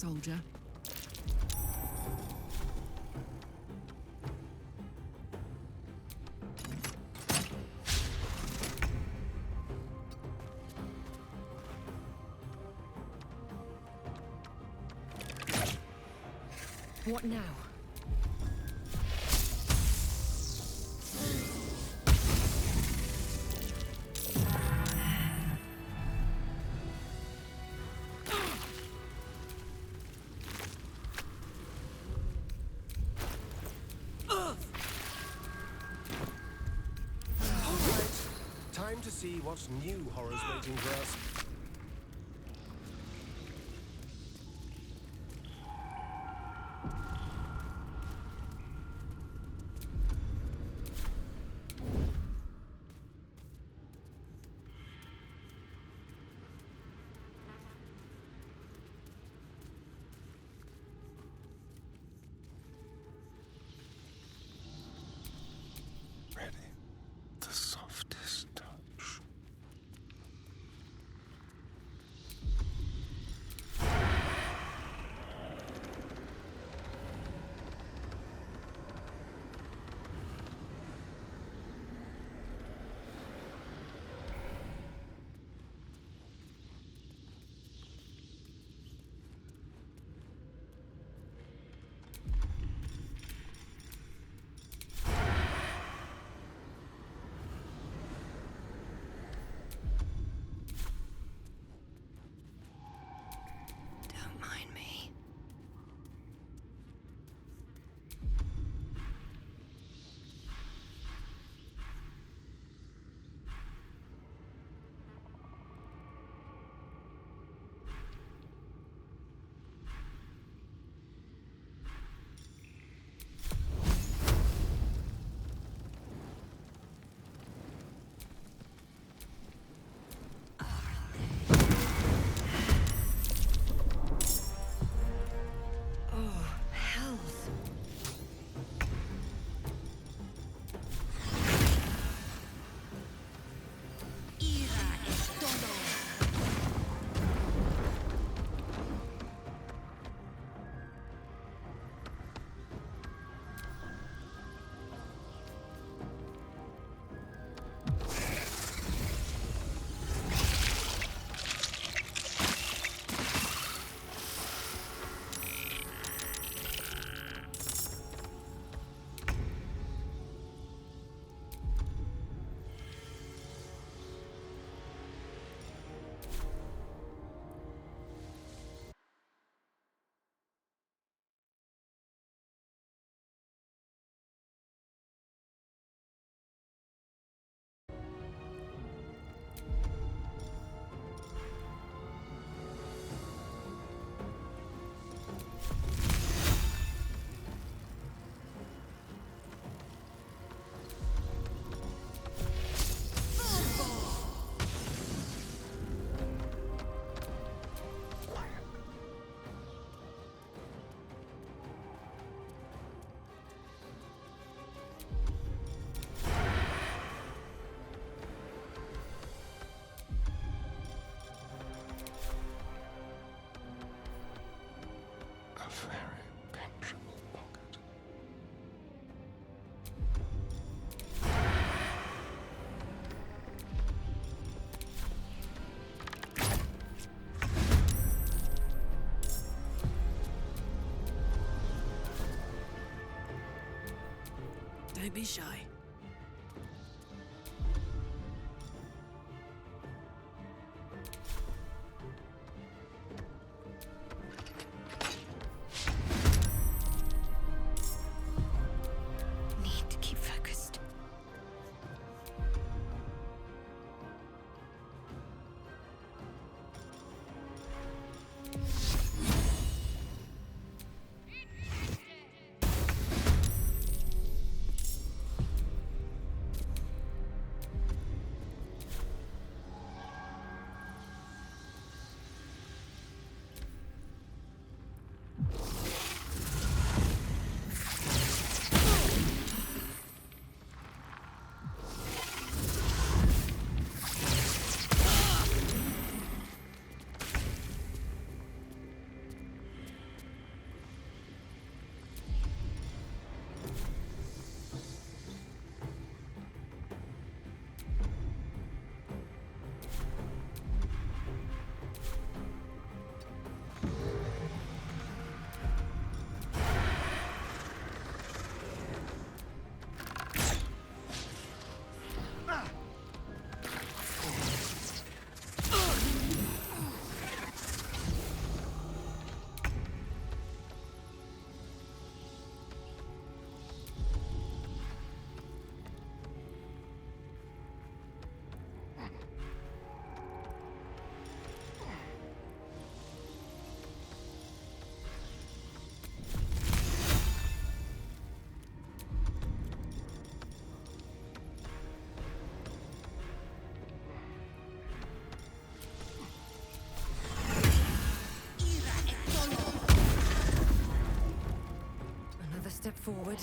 soldier. What now? Time to see what new horrors waiting for us. Ready. The softest touch. Don't mind me. Oh, health. Ira es todo. A very penetrable pocket. Don't be shy. Need to keep focused. forward.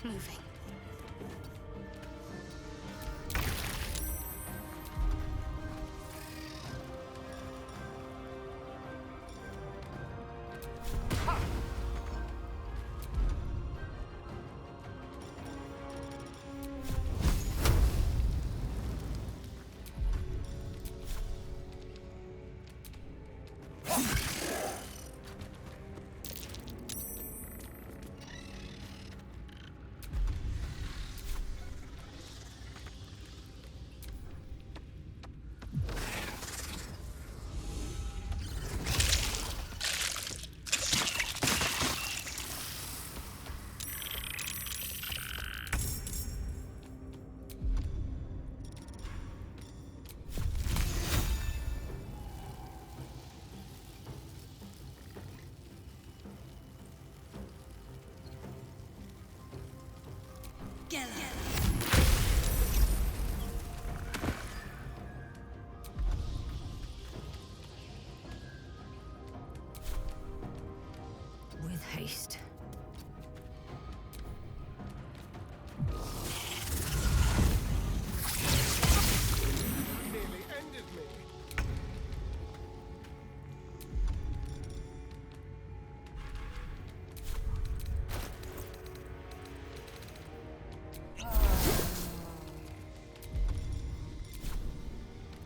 Moving. With haste. Nearly ended me.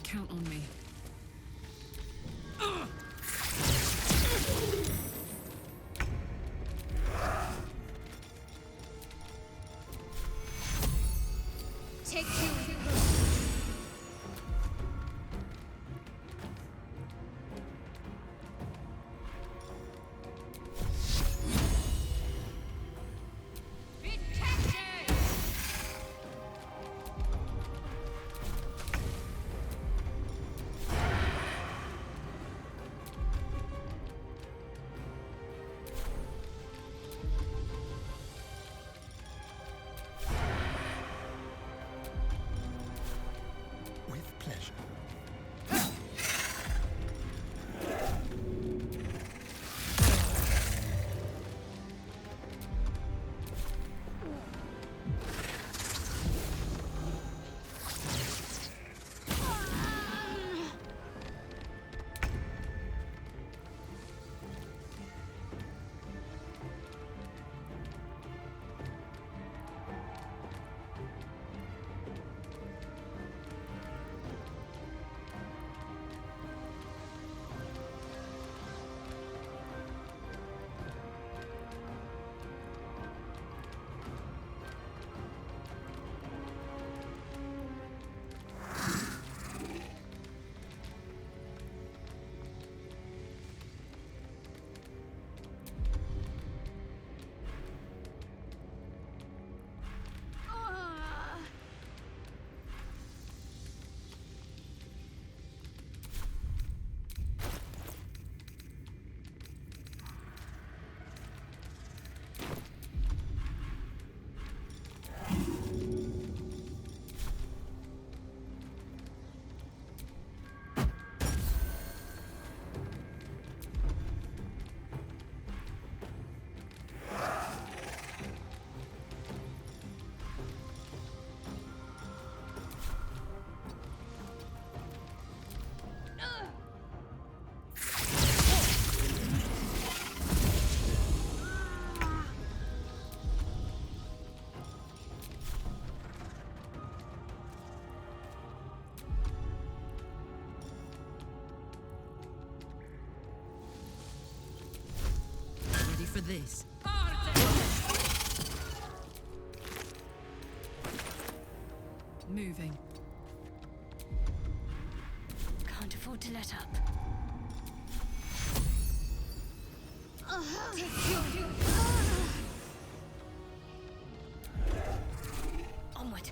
Count on me. Take you. for this. Moving. Can't afford to let up. Take two. Onward.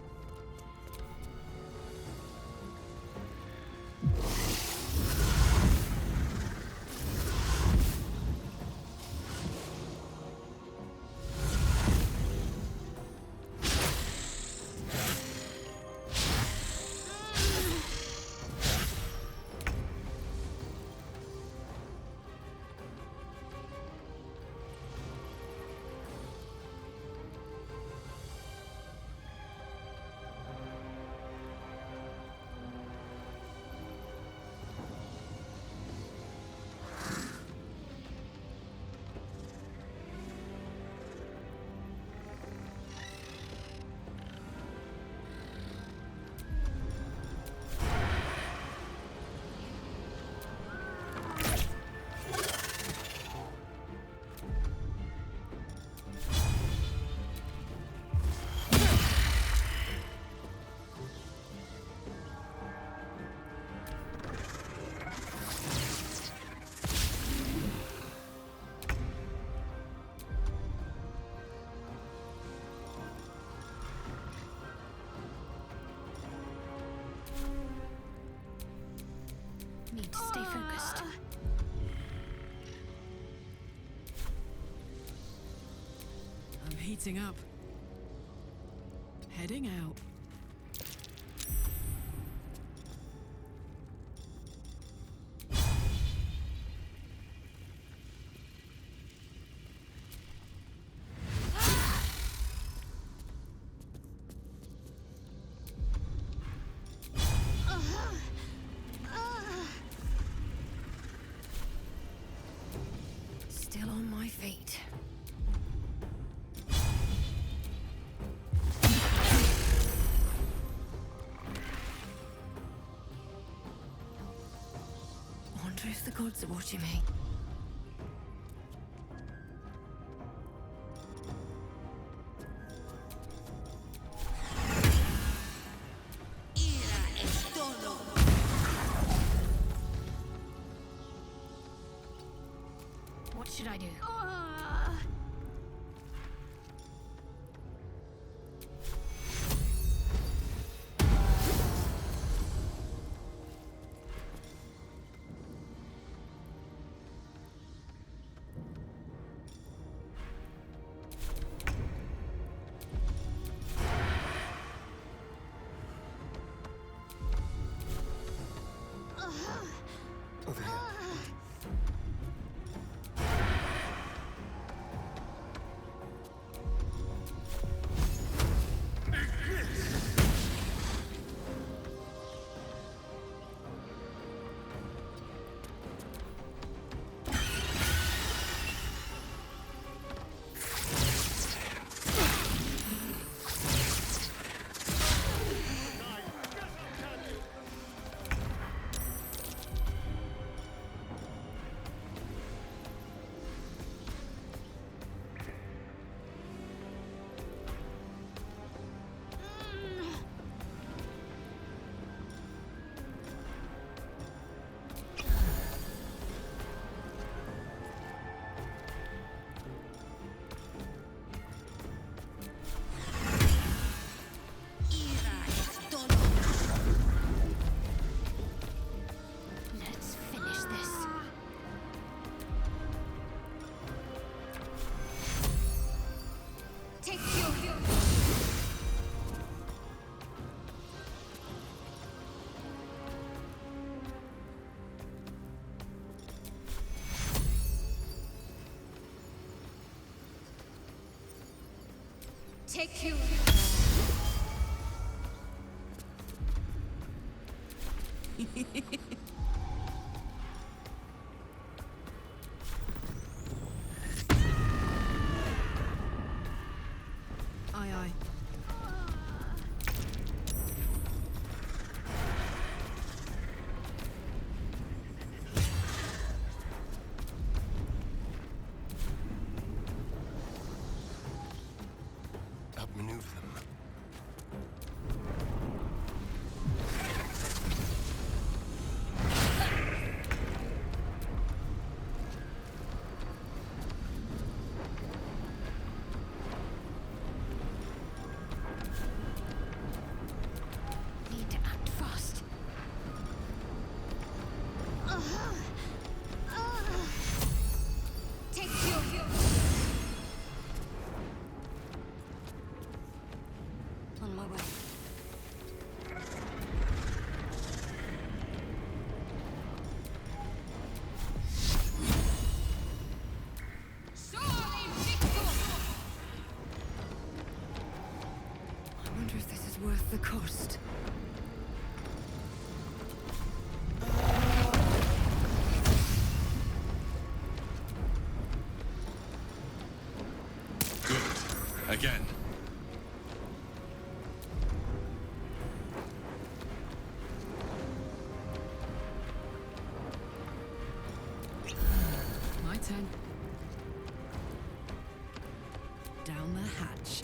Need to stay focused. I'm heating up. Heading out. Still on my feet. Wonder if the gods are watching me. What should I do? Over here. Let's finish this. Take two. Take two. Aye, aye. Again. My turn. Down the hatch.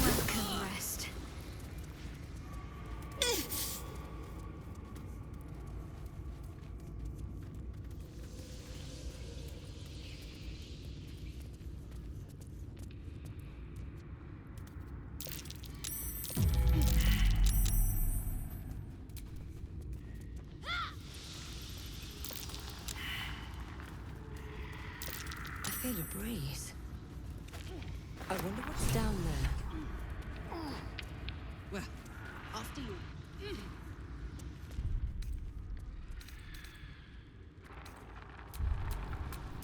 Welcome rest. I feel a breeze. I wonder what's down there. Well, after you.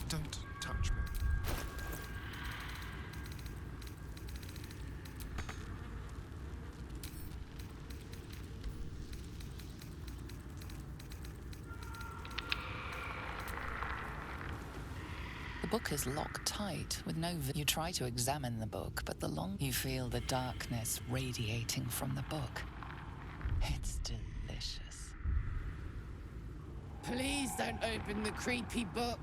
Don't touch me. The book is locked tight with no You try to examine the book, but the longer you feel the darkness radiating from the book. It's delicious. Please don't open the creepy book.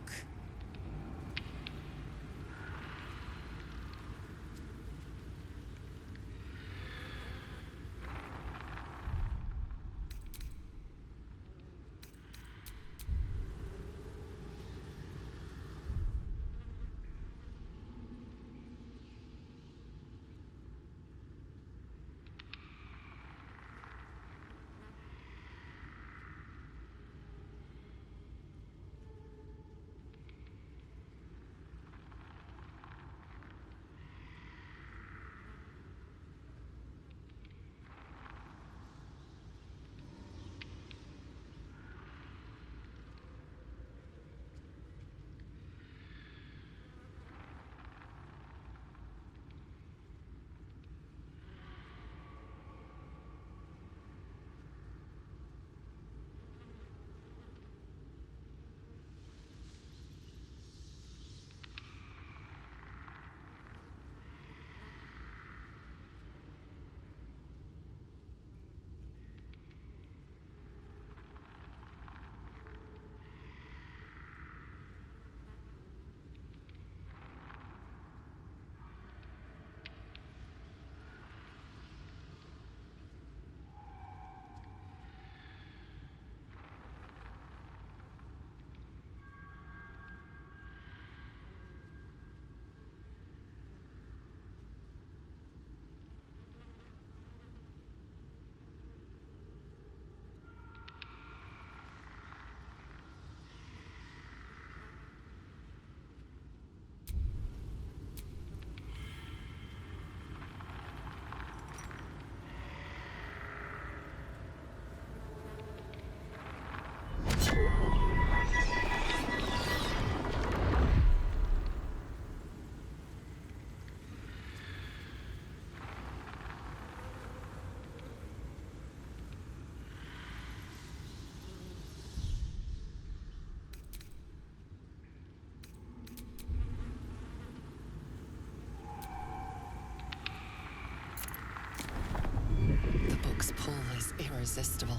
The book's pull is irresistible.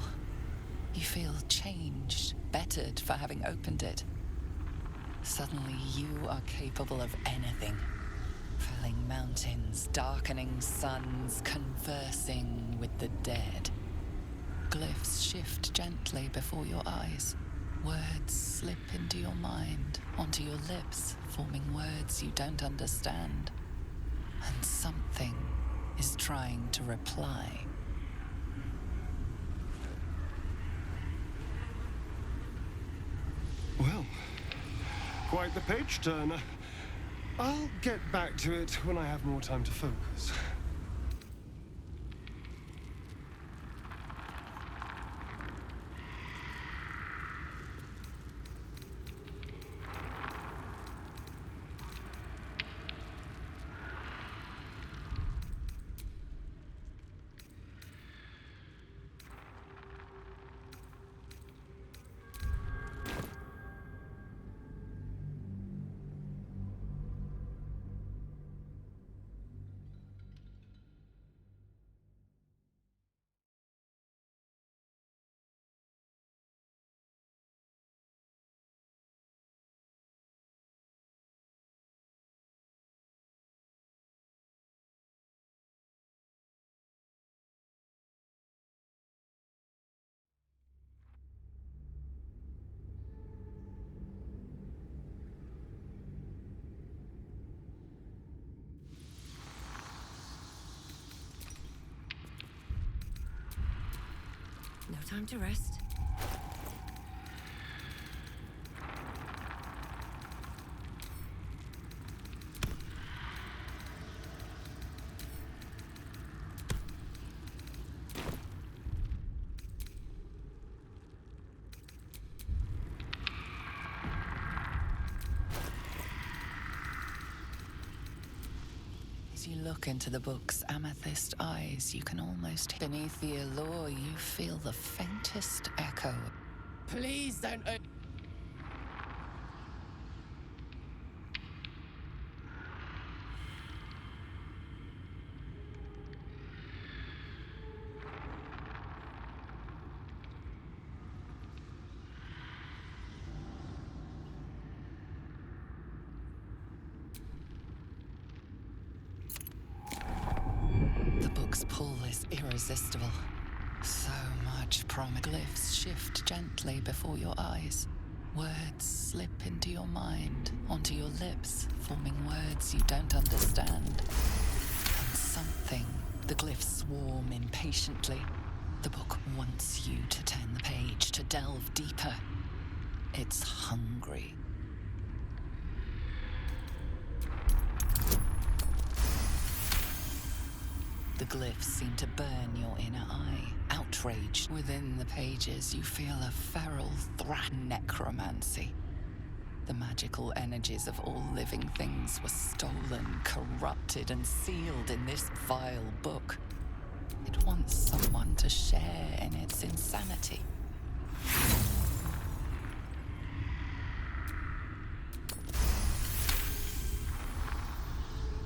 You feel changed, bettered for having opened it. Suddenly you are capable of anything. Felling mountains, darkening suns, conversing with the dead. Glyphs shift gently before your eyes. Words slip into your mind, onto your lips, forming words you don't understand. And something is trying to reply. Well, quite the page turner. I'll get back to it when I have more time to focus. time to rest. As you look into the book's amethyst eyes, you can almost beneath the allure, you feel the faintest echo. Please don't open. The book's pull is irresistible. So much promise. Glyphs shift gently before your eyes. Words slip into your mind, onto your lips, forming words you don't understand. And something, the glyphs swarm impatiently. The book wants you to turn the page, to delve deeper. It's hungry. The glyphs seem to burn your inner eye. Outraged within the pages, you feel a feral necromancy. The magical energies of all living things were stolen, corrupted, and sealed in this vile book. It wants someone to share in its insanity.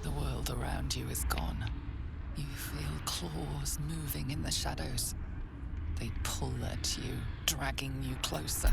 The world around you is gone. You feel claws moving in the shadows. They pull at you, dragging you closer.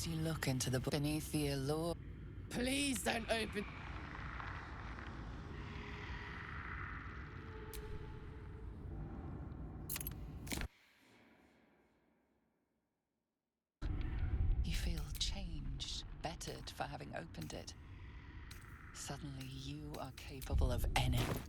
As you look into the book beneath the allure, Please don't open. you feel changed, bettered for having opened it. Suddenly, you are capable of anything.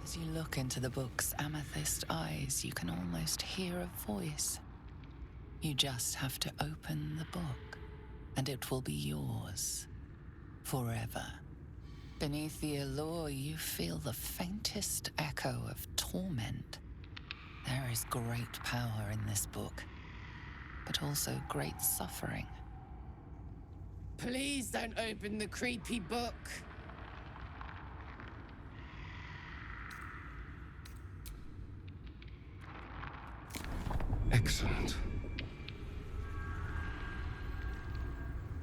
As you look into the book's amethyst eyes, you can almost hear a voice. You just have to open the book, and it will be yours forever. Beneath the allure, you feel the faintest echo of torment. There is great power in this book, but also great suffering. Please don't open the creepy book. Excellent.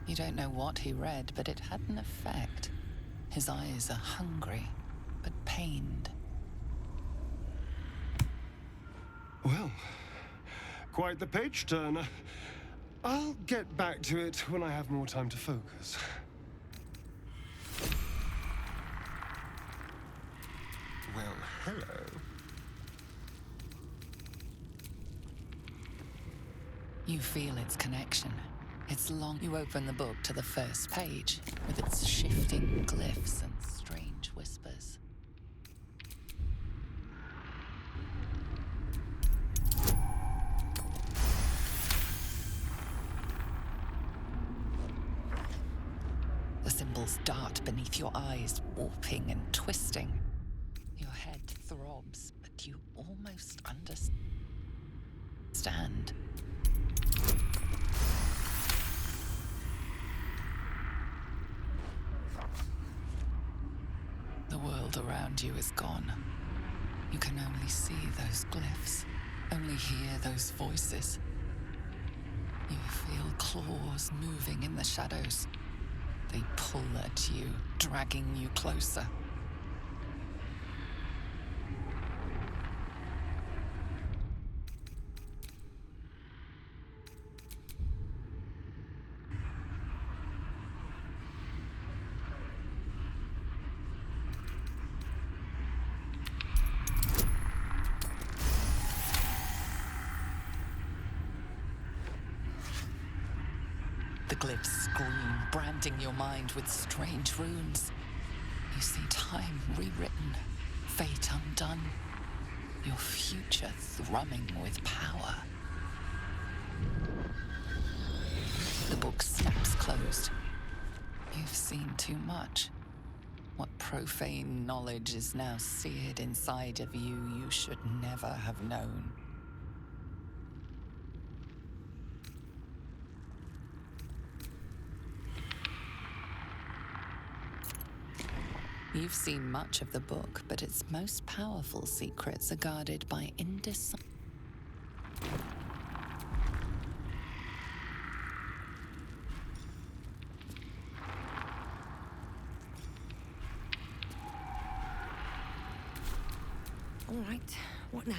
You don't know what he read, but it had an effect. His eyes are hungry, but pained. Well, quite the page turner. I'll get back to it when I have more time to focus. Well, hello. You feel its connection. It's long. You open the book to the first page, with its shifting glyphs and strange whispers. The symbols dart beneath your eyes, warping and twisting. Your head throbs, but you almost understand. The world around you is gone. You can only see those glyphs, only hear those voices. You feel claws moving in the shadows. They pull at you, dragging you closer. The glyphs scream, branding your mind with strange runes. You see time rewritten, fate undone, your future thrumming with power. The book snaps closed. You've seen too much. What profane knowledge is now seared inside of you should never have known. You've seen much of the book, but its most powerful secrets are guarded by indecisive. All right, what now?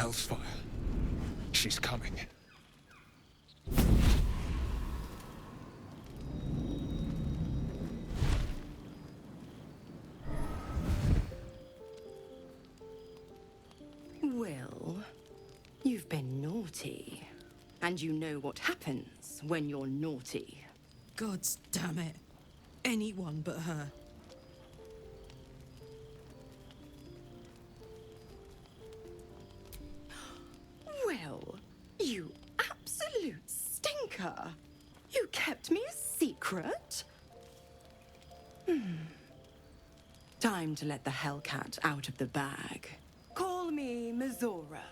Hellfire. She's coming. Well, you've been naughty. And you know what happens when you're naughty. God damn it. Anyone but her. Well, you absolute stinker. You kept me a secret? Time to let the Hellcat out of the bag. Call me Mizora.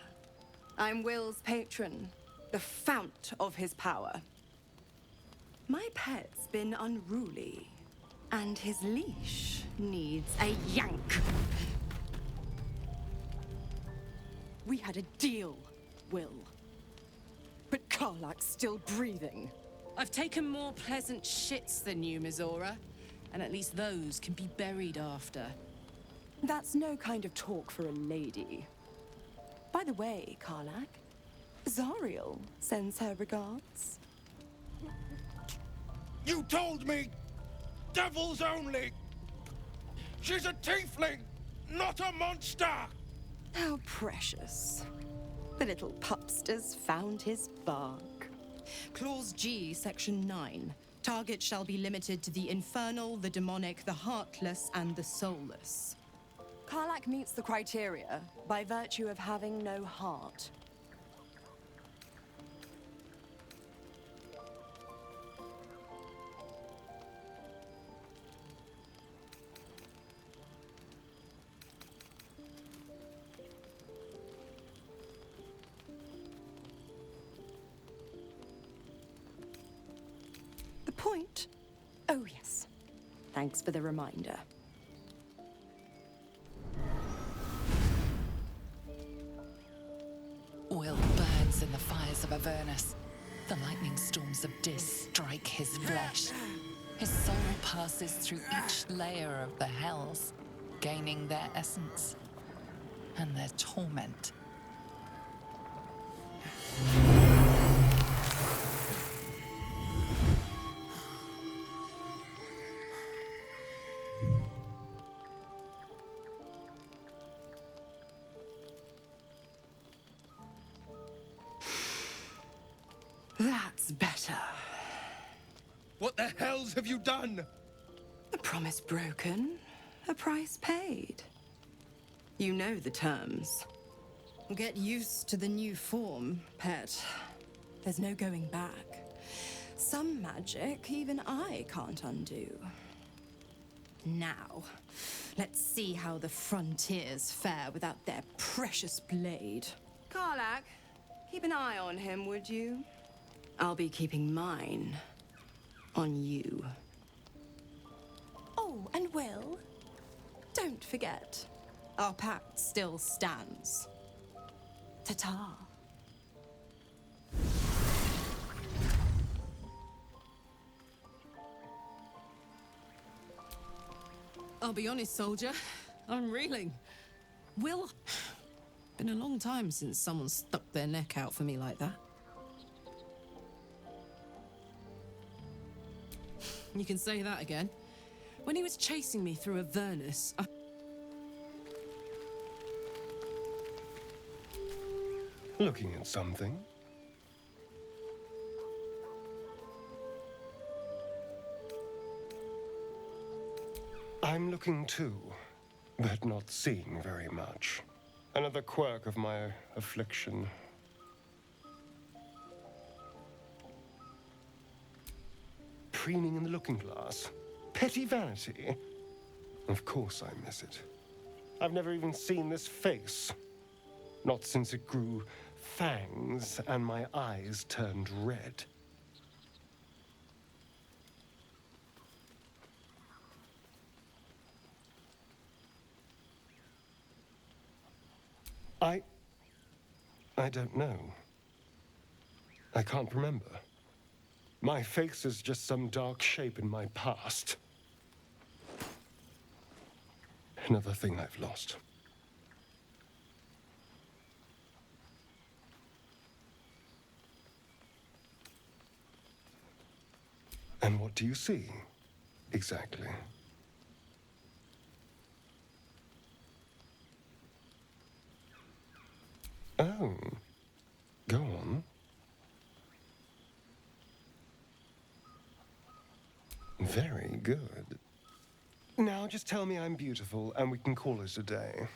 I'm Will's patron, the fount of his power. My pet's been unruly, and his leash needs a yank. We had a deal, Will. But Karlak's still breathing. I've taken more pleasant shits than you, Mizora. And at least those can be buried after. That's no kind of talk for a lady. By the way, Karlak, Zariel sends her regards. You told me! Devils only! She's a tiefling, not a monster! How precious. The little pupster's found his bark. Clause G, Section 9. Target shall be limited to the infernal, the demonic, the heartless, and the soulless. Karlak meets the criteria by virtue of having no heart. point? Oh, yes. Thanks for the reminder. Will burns in the fires of Avernus. The lightning storms of Dis strike his flesh. His soul passes through each layer of the hells, gaining their essence and their torment. That's better. What the hells have you done? A promise broken, a price paid. You know the terms. Get used to the new form, pet. There's no going back. Some magic even I can't undo. Now, let's see how the frontiers fare without their precious blade. Karlak, keep an eye on him, would you? I'll be keeping mine on you. Oh, and Will, don't forget, our pact still stands. Ta-ta. I'll be honest, soldier. I'm reeling. Will, been a long time since someone stuck their neck out for me like that. You can say that again. When he was chasing me through Avernus, Looking at something? I'm looking too, but not seeing very much. Another quirk of my affliction. Preening in the looking glass? Petty vanity? Of course I miss it. I've never even seen this face. Not since it grew fangs and my eyes turned red. I don't know. I can't remember. My face is just some dark shape in my past. Another thing I've lost. And what do you see, exactly? Oh, go on. Very good. Now just tell me I'm beautiful and we can call it a day.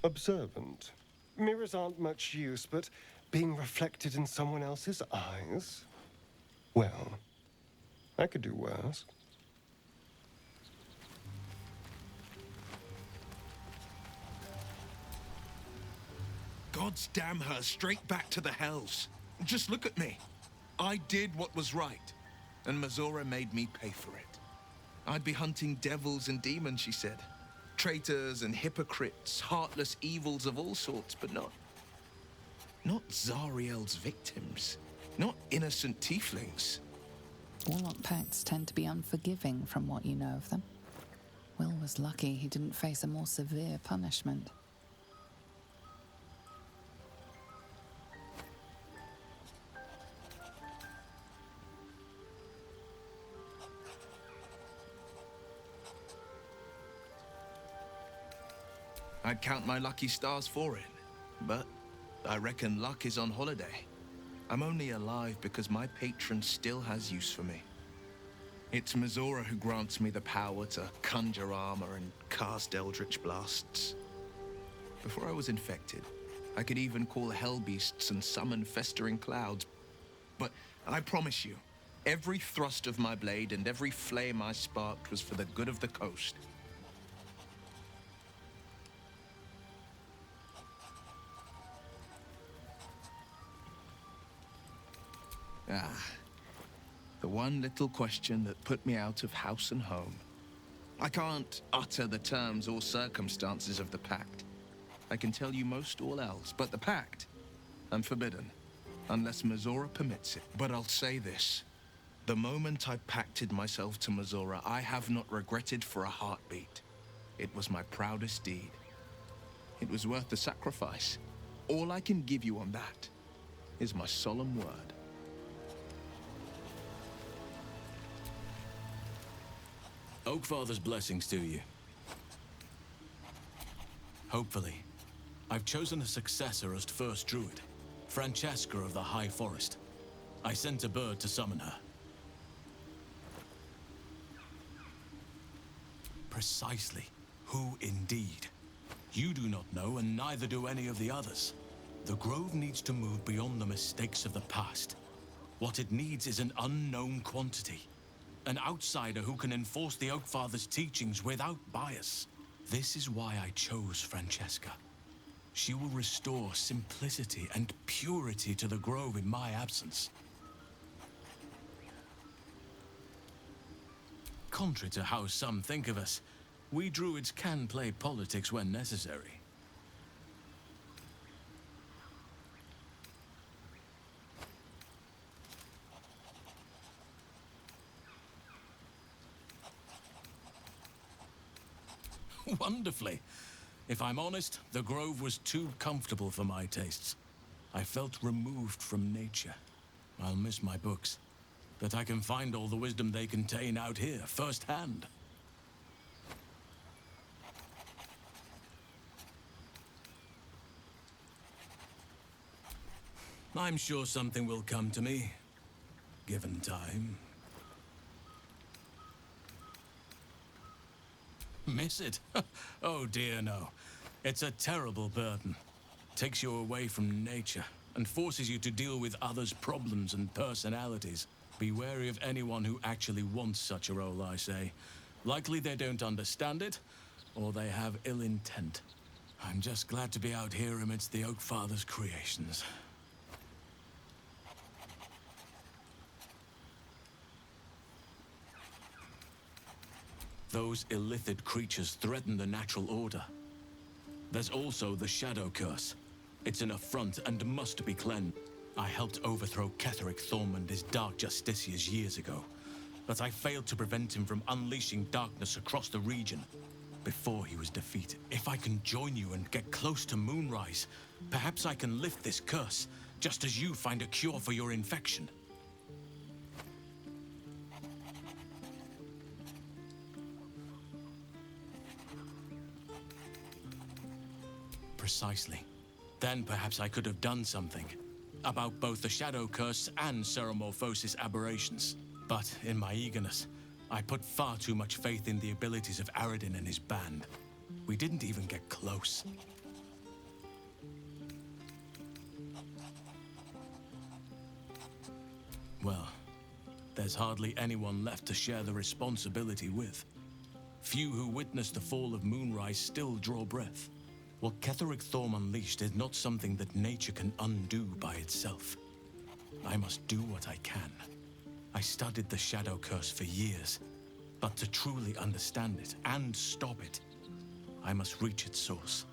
Observant. Mirrors aren't much use, but being reflected in someone else's eyes? Well, I could do worse. God's damn her, straight back to the hells. Just look at me. I did what was right, and Mazora made me pay for it. I'd be hunting devils and demons, she said. Traitors and hypocrites, heartless evils of all sorts, but not Zariel's victims. Not innocent tieflings. Warlock pacts tend to be unforgiving from what you know of them. Will was lucky he didn't face a more severe punishment. I'd count my lucky stars for it, but I reckon luck is on holiday. I'm only alive because my patron still has use for me. It's Mazora who grants me the power to conjure armor and cast eldritch blasts. Before I was infected, I could even call hell beasts and summon festering clouds. But I promise you, every thrust of my blade and every flame I sparked was for the good of the coast. Ah, the one little question that put me out of house and home. I can't utter the terms or circumstances of the pact. I can tell you most all else, but the pact, I'm forbidden, unless Mizora permits it. But I'll say this. The moment I pacted myself to Mizora, I have not regretted for a heartbeat. It was my proudest deed. It was worth the sacrifice. All I can give you on that is my solemn word. Oakfather's blessings to you. Hopefully. I've chosen a successor as first druid, Francesca of the High Forest. I sent a bird to summon her. Precisely. Who indeed? You do not know, and neither do any of the others. The Grove needs to move beyond the mistakes of the past. What it needs is an unknown quantity. An outsider who can enforce the Oakfather's teachings without bias. This is why I chose Francesca. She will restore simplicity and purity to the Grove in my absence. Contrary to how some think of us, we druids can play politics when necessary. Wonderfully. If I'm honest, the Grove was too comfortable for my tastes. I felt removed from nature. I'll miss my books, but I can find all the wisdom they contain out here, firsthand. I'm sure something will come to me, given time. Miss it? Oh dear, no. It's a terrible burden. Takes you away from nature and forces you to deal with others' problems and personalities. Be wary of anyone who actually wants such a role, I say. Likely they don't understand it, or they have ill intent. I'm just glad to be out here amidst the Oakfather's creations. Those illithid creatures threaten the natural order. There's also the Shadow Curse. It's an affront and must be cleansed. I helped overthrow Ketheric Thorm and his Dark Justiciars years ago, but I failed to prevent him from unleashing darkness across the region before he was defeated. If I can join you and get close to Moonrise, perhaps I can lift this curse, just as you find a cure for your infection. Precisely. Then perhaps I could have done something about both the Shadow Curse and Ceremorphosis aberrations. But in my eagerness, I put far too much faith in the abilities of Aradin and his band. We didn't even get close. Well, there's hardly anyone left to share the responsibility with. Few who witnessed the fall of Moonrise still draw breath. What Ketheric Thorm unleashed is not something that nature can undo by itself. I must do what I can. I studied the Shadow Curse for years, but to truly understand it and stop it, I must reach its source.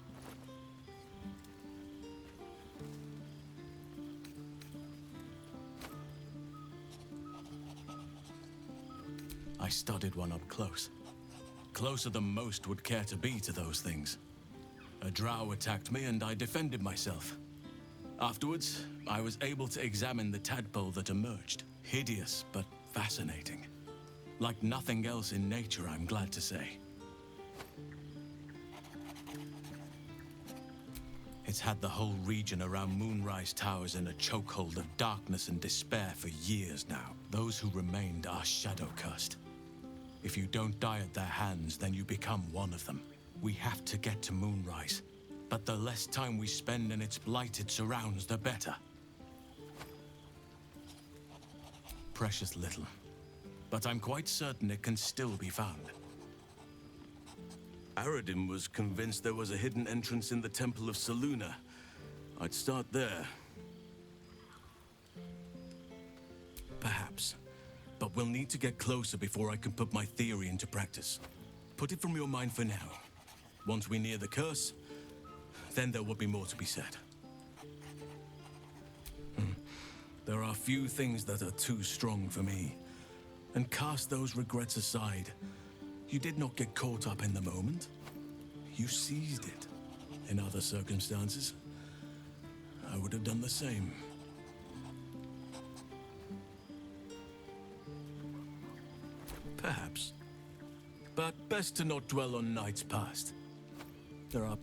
I studied one up close. Closer than most would care to be to those things. A drow attacked me and I defended myself. Afterwards, I was able to examine the tadpole that emerged. Hideous, but fascinating. Like nothing else in nature, I'm glad to say. It's had the whole region around Moonrise Towers in a chokehold of darkness and despair for years now. Those who remained are shadow-cursed. If you don't die at their hands, then you become one of them. We have to get to Moonrise, but the less time we spend in its blighted surrounds, the better. Precious little, but I'm quite certain it can still be found. Aradin was convinced there was a hidden entrance in the Temple of Selûne. I'd start there. Perhaps. But we'll need to get closer before I can put my theory into practice. Put it from your mind for now. Once we near the curse, then there will be more to be said. There are few things that are too strong for me. And cast those regrets aside. You did not get caught up in the moment. You seized it. In other circumstances, I would have done the same. Perhaps. But best to not dwell on nights past. There are...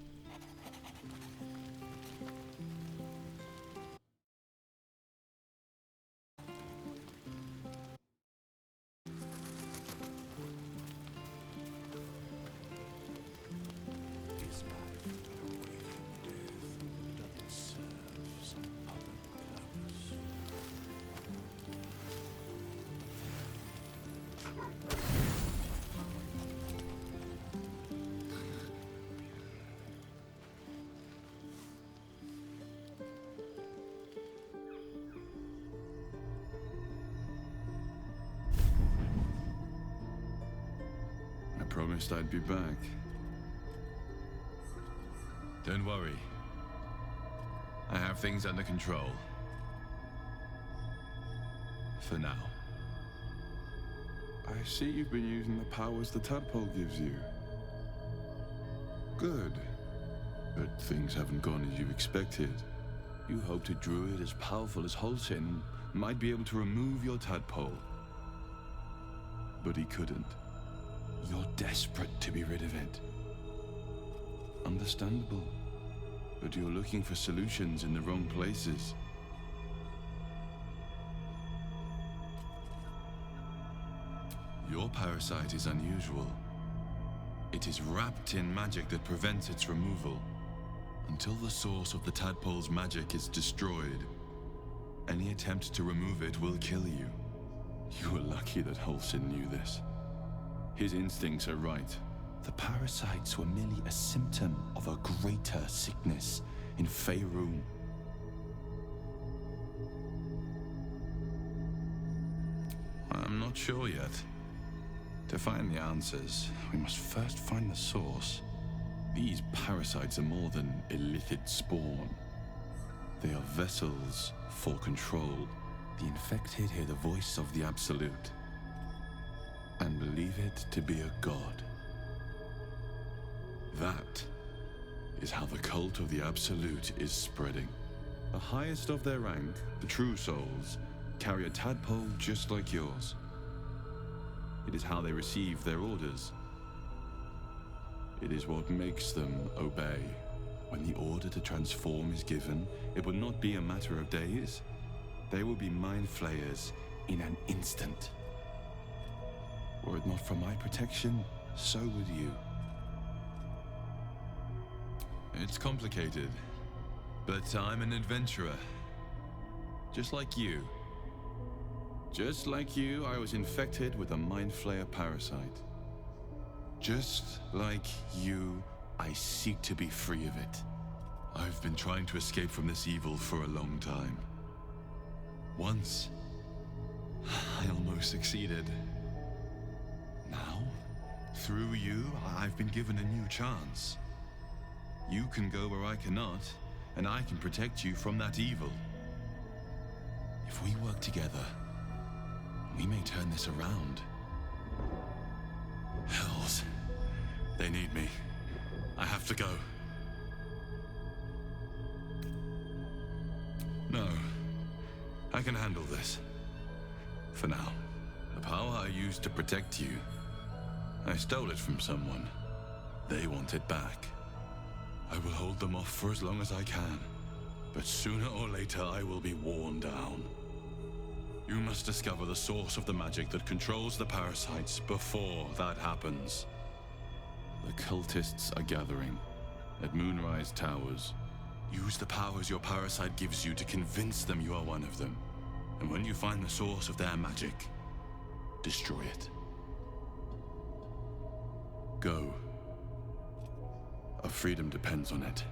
I promised I'd be back. Don't worry. I have things under control. For now. I see you've been using the powers the tadpole gives you. Good. But things haven't gone as you expected. You hoped a druid as powerful as Holsin might be able to remove your tadpole. But he couldn't. You're desperate to be rid of it. Understandable. But you're looking for solutions in the wrong places. Your parasite is unusual. It is wrapped in magic that prevents its removal. Until the source of the tadpole's magic is destroyed, any attempt to remove it will kill you. You were lucky that Holsin knew this. His instincts are right. The parasites were merely a symptom of a greater sickness in Faerun. I'm not sure yet. To find the answers, We must first find the source. These parasites are more than illithid spawn. They are vessels for control. The infected hear the voice of the Absolute and believe it to be a god. That is how the cult of the Absolute is spreading. The highest of their rank, the true souls, carry a tadpole just like yours. It is how they receive their orders. It is what makes them obey. When the order to transform is given, it will not be a matter of days. They will be mind flayers in an instant. Were it not for my protection, so would you. it's complicated. But I'm an adventurer. Just like you. Just like you, I was infected with a mind flayer parasite. Just like you, I seek to be free of it. I've been trying to escape from this evil for a long time. Once, I almost succeeded. Now, through you, I've been given a new chance. You can go where I cannot, and I can protect you from that evil. If we work together, we may turn this around. Hells, they need me. I have to go. No, I can handle this. For now. The power I used to protect you, I stole it from someone. They want it back. I will hold them off for as long as I can. But sooner or later, I will be worn down. You must discover the source of the magic that controls the parasites before that happens. The cultists are gathering at Moonrise Towers. Use the powers your parasite gives you to convince them you are one of them. And when you find the source of their magic, destroy it. Go. Our freedom depends on it.